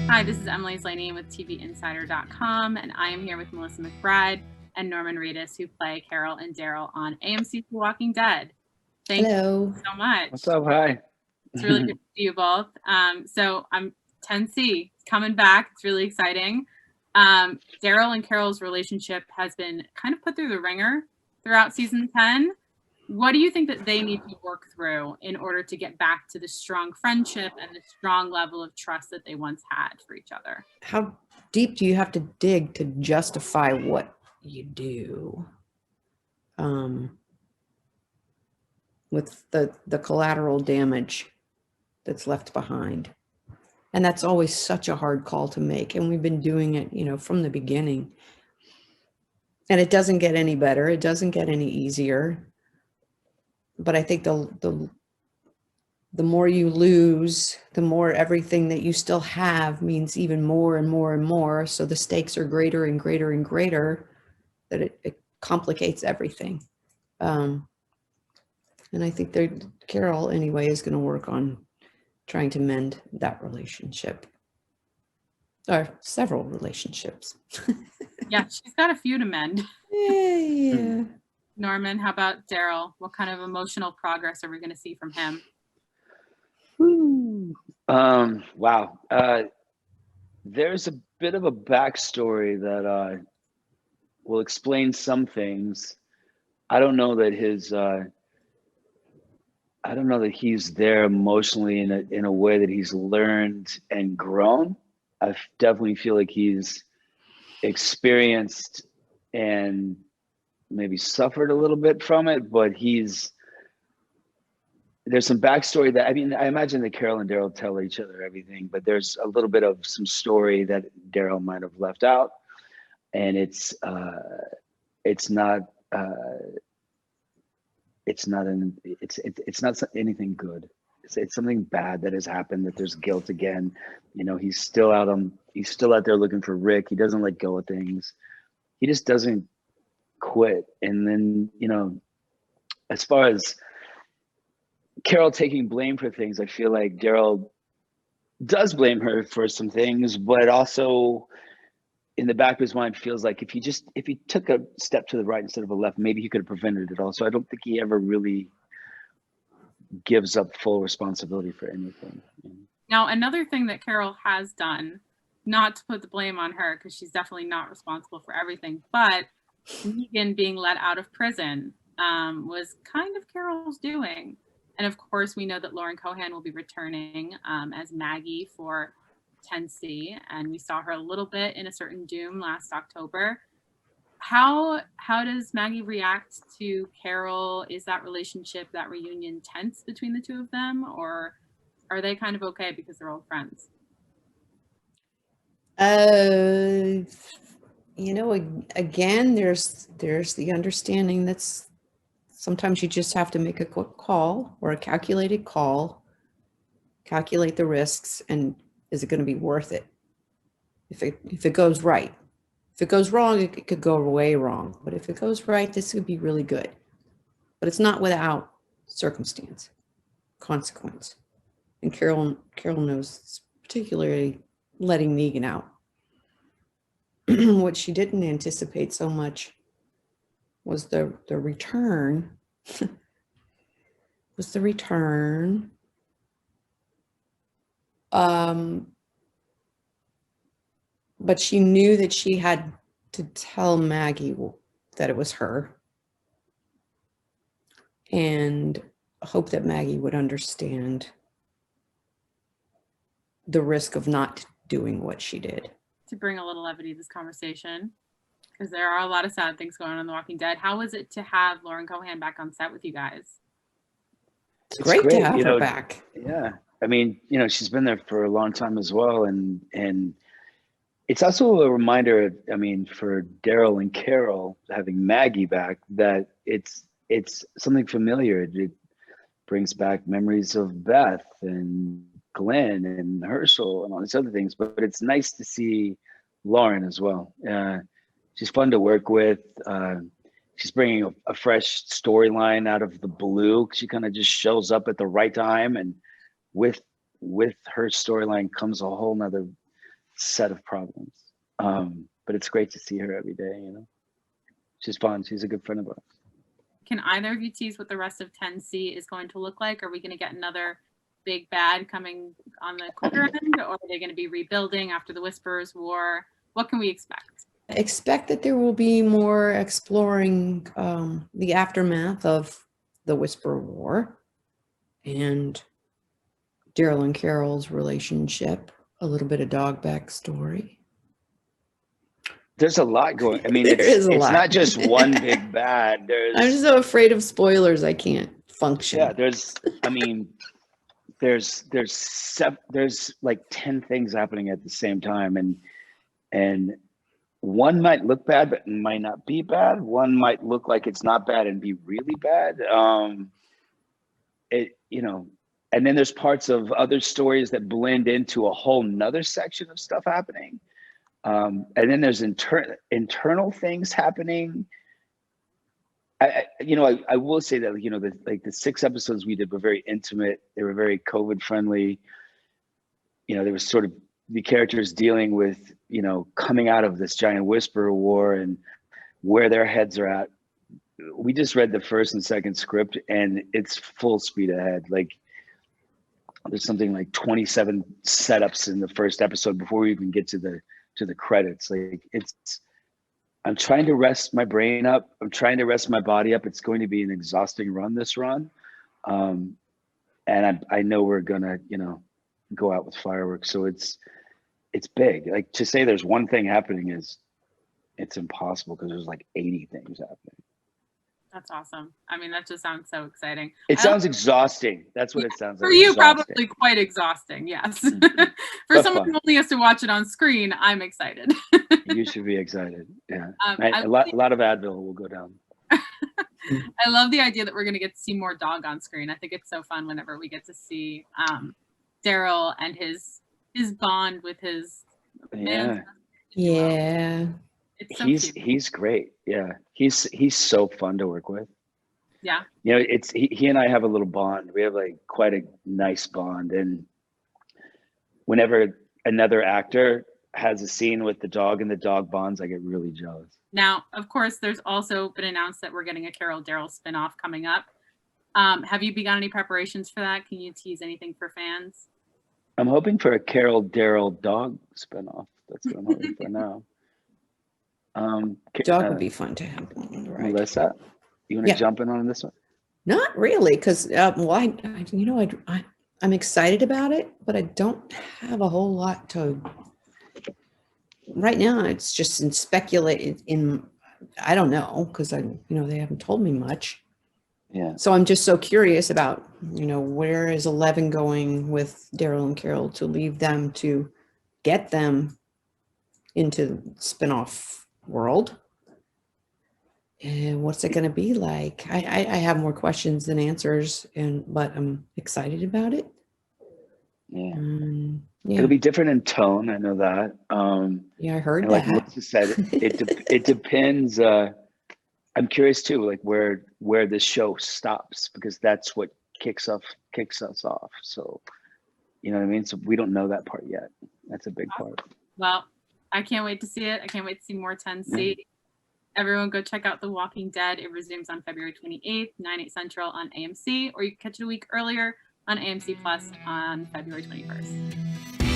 Hi, this is Emily Slaney with TVinsider.com, and I am here with Melissa MacBride and Nормon Ridus, who play Carol and Daryl on AMC's The Walking Dead. Thank you so much. What's up? Hi. It's really good to see you both. So I'm 10C coming back. It's really exciting. Daryl and Carol's relationship has been kind of put through the ringer throughout season 10. What do you think that they need to work through in order to get back to the strong friendship and the strong level of trust that they once had for each other? How deep do you have to dig to justify what you do? With the collateral damage that's left behind. And that's always such a hard call to make. And we've been doing it, from the beginning. And it doesn't get any better. It doesn't get any easier. But I think the more you lose, the more everything that you still have means even more and more and more. So the stakes are greater and greater and greater, that it complicates everything. And I think Carol, anyway, is going to work on trying to mend that relationship. Or several relationships. Yeah, she's got a few to mend. Yeah. Nормon, how about Daryl? What kind of emotional progress are we going to see from him? Wow. There's a bit of a backstory that will explain some things. I don't know that he's there emotionally in a way that he's learned and grown. I definitely feel like he's experienced and maybe suffered a little bit from it, but there's some backstory that, I imagine that Carol and Daryl tell each other everything, but there's a little bit of some story that Daryl might have left out, and it's not anything good. It's something bad that has happened, that there's guilt again. He's still out there looking for Rick. He doesn't let go of things. He just doesn't quit. And then, as far as Carol taking blame for things, I feel like Daryl does blame her for some things, but also in the back of his mind feels like if he took a step to the right instead of a left, maybe he could have prevented it all. So I don't think he ever really gives up full responsibility for anything. Now, another thing that Carol has done, not to put the blame on her, because she's definitely not responsible for everything, but Negan being let out of prison was kind of Carol's doing. And of course, we know that Lauren Cohan will be returning as Maggie for 10C, and we saw her a little bit in A Certain Doom last October. How does Maggie react to Carol? Is that relationship, that reunion, tense between the two of them, or are they kind of okay because they're old friends? Again, there's the understanding that's sometimes you just have to make a quick call or a calculated call, calculate the risks, and is it going to be worth it? If it goes right. If it goes wrong, it could go way wrong. But if it goes right, this would be really good. But it's not without circumstance, consequence. And Carol knows, particularly letting Negan out. What she didn't anticipate so much was the return. But she knew that she had to tell Maggie that it was her, and hope that Maggie would understand the risk of not doing what she did. To bring a little levity to this conversation, because there are a lot of sad things going on in The Walking Dead. How was it to have Lauren Cohan back on set with you guys? It's great to have her back. Yeah. She's been there for a long time as well. And it's also a reminder, for Daryl and Carol having Maggie back, that it's something familiar. It brings back memories of Beth and Glenn and Herschel and all these other things, but it's nice to see Lauren as well. She's fun to work with. She's bringing a fresh storyline out of the blue. She kind of just shows up at the right time, and with her storyline comes a whole nother set of problems. But it's great to see her every day, you know. She's fun. She's a good friend of ours. Can either of you tease what the rest of 10C is going to look like? Are we going to get another big bad coming on the quicker end, or are they going to be rebuilding after the Whisperers War? What can we expect? Expect that there will be more exploring the aftermath of the Whisper War and Daryl and Carol's relationship, a little bit of dog backstory. There's a lot going. I mean, There is a it's lot. not just one big bad. I'm just so afraid of spoilers. I can't function. Yeah, there's like 10 things happening at the same time, and one might look bad but might not be bad. One might look like it's not bad and be really bad. You know, and then there's parts of other stories that blend into a whole nother section of stuff happening. And then there's internal things happening. I will say that, you know, the 6 episodes we did were very intimate. They were very COVID friendly. You know, there was sort of the characters dealing with, you know, coming out of this giant Whisperer War and where their heads are at. We just read the first and second script and it's full speed ahead. Like there's something like 27 setups in the first episode before we even get to the credits. Like I'm trying to rest my brain up. I'm trying to rest my body up. It's going to be an exhausting run, this run. And I know we're gonna, you know, go out with fireworks. So it's big. Like to say there's one thing happening it's impossible because there's like 80 things happening. That's awesome. I mean, that just sounds so exciting. It sounds exhausting. That's what it sounds like. For you, exhausting. probably quite exhausting, yes. Mm-hmm. For someone who only has to watch it on screen, I'm excited. You should be excited. Yeah. A lot of Advil will go down. I love the idea that we're going to get to see more dog on screen. I think it's so fun whenever we get to see Daryl and his bond with his man. Yeah. It's so he's great. Yeah. He's so fun to work with. Yeah. You know, he and I have a little bond. We have like quite a nice bond. And whenever another actor has a scene with the dog and the dog bonds, I get really jealous. Now, of course, there's also been announced that we're getting a Carol Daryl spinoff coming up. Have you begun any preparations for that? Can you tease anything for fans? I'm hoping for a Carol Daryl dog spinoff. That's what I'm hoping for now. Dog would be fun to have. Right. Melissa, you want to jump in on this one? Not really, because I'm excited about it, but I don't have a whole lot to. Right now, it's just I don't know, because they haven't told me much. Yeah. So I'm just so curious about, where is 11 going with Daryl and Carol to leave them, to get them into spinoff world. And what's it going to be like? I have more questions than answers, but I'm excited about it. Yeah. Yeah. It'll be different in tone. I know that. Yeah, I heard that. Like Melissa said, it depends. I'm curious too, like where this show stops, because that's what kicks us off. So, you know what I mean? So we don't know that part yet. That's a big part. Well, I can't wait to see it. I can't wait to see more 10C. Everyone go check out The Walking Dead. It resumes on February 28th, 9/8 Central on AMC, or you can catch it a week earlier on AMC Plus on February 21st.